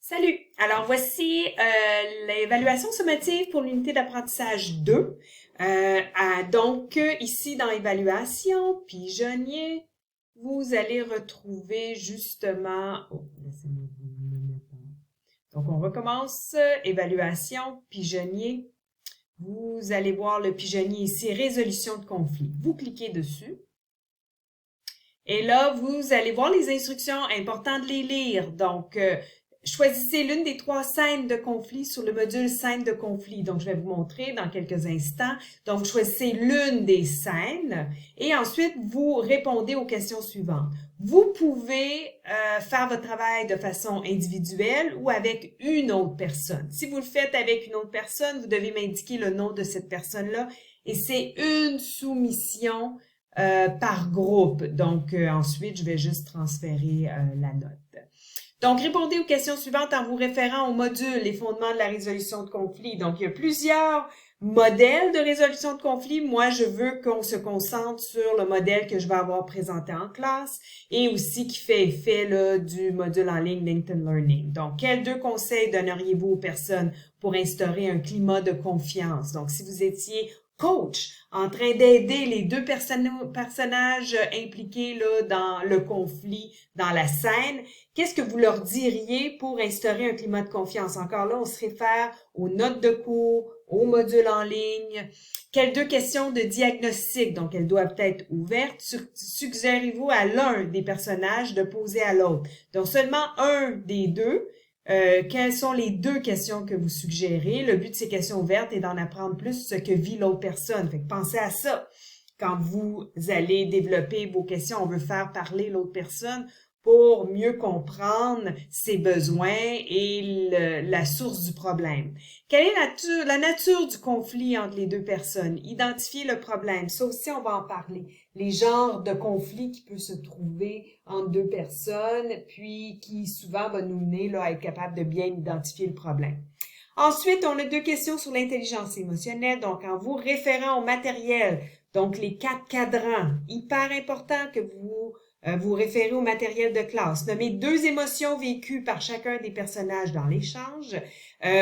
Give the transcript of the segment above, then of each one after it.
Salut! Alors voici l'évaluation sommative pour l'unité d'apprentissage 2. Ici dans Évaluation pigeonnier, vous allez retrouver justement... Oh, laissez-moi vous le mettre Donc on recommence. Évaluation pigeonnier. Vous allez voir le pigeonnier ici, résolution de conflit. Vous cliquez dessus. Et là, vous allez voir les instructions, important de les lire. Choisissez l'une des 3 scènes de conflit sur le module scène de conflit. Donc, je vais vous montrer dans quelques instants. Donc, vous choisissez l'une des scènes et ensuite, vous répondez aux questions suivantes. Vous pouvez faire votre travail de façon individuelle ou avec une autre personne. Si vous le faites avec une autre personne, vous devez m'indiquer le nom de cette personne-là et c'est une soumission par groupe. Ensuite, je vais juste transférer la note. Donc, répondez aux questions suivantes en vous référant au module Les fondements de la résolution de conflit. Donc, il y a plusieurs modèles de résolution de conflit. Moi, je veux qu'on se concentre sur le modèle que je vais avoir présenté en classe et aussi qui fait effet là, du module en ligne LinkedIn Learning. Donc, quels 2 conseils donneriez-vous aux personnes pour instaurer un climat de confiance? Donc, si vous étiez coach en train d'aider les 2 personnages impliqués là, dans le conflit, dans la scène, qu'est-ce que vous leur diriez pour instaurer un climat de confiance? Encore là, on se réfère aux notes de cours, au module en ligne. Quelles 2 questions de diagnostic, donc elles doivent être ouvertes, suggérez-vous à l'un des personnages de poser à l'autre? Donc seulement un des 2. Quelles sont les 2 questions que vous suggérez? Le but de ces questions ouvertes est d'en apprendre plus ce que vit l'autre personne. Fait que pensez à ça. Quand vous allez développer vos questions, on veut faire parler l'autre personne pour mieux comprendre ses besoins et la source du problème. Quelle est la nature du conflit entre les 2 personnes? Identifier le problème. Ça aussi, on va en parler. Les genres de conflits qui peuvent se trouver entre 2 personnes, puis qui souvent va nous mener là, à être capable de bien identifier le problème. Ensuite, on a 2 questions sur l'intelligence émotionnelle, donc en vous référant au matériel, donc les 4 cadrans, hyper important que vous vous référez au matériel de classe. Nommez 2 émotions vécues par chacun des personnages dans l'échange.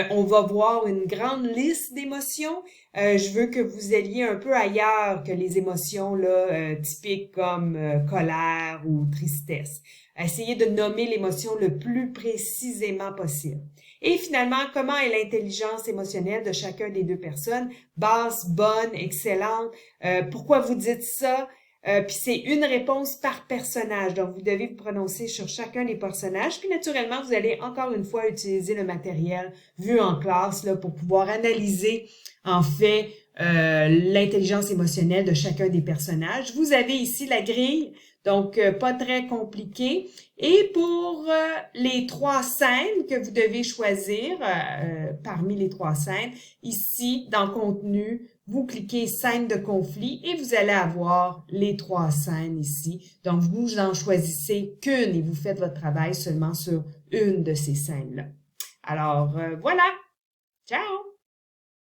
On va voir une grande liste d'émotions. Je veux que vous alliez un peu ailleurs que les émotions là, typiques comme colère ou tristesse. Essayez de nommer l'émotion le plus précisément possible. Et finalement, comment est l'intelligence émotionnelle de chacun des 2 personnes? Basse, bonne, excellente. Pourquoi vous dites ça? Puis c'est une réponse par personnage. Donc, vous devez vous prononcer sur chacun des personnages. Puis naturellement, vous allez encore une fois utiliser le matériel vu en classe là, pour pouvoir analyser en fait l'intelligence émotionnelle de chacun des personnages. Vous avez ici la grille, donc pas très compliqué. Et pour les 3 scènes que vous devez choisir parmi les 3 scènes, ici dans Contenu, vous cliquez scène de conflit et vous allez avoir les 3 scènes ici. Donc, vous en choisissez qu'une et vous faites votre travail seulement sur une de ces scènes-là. Alors, voilà. Ciao!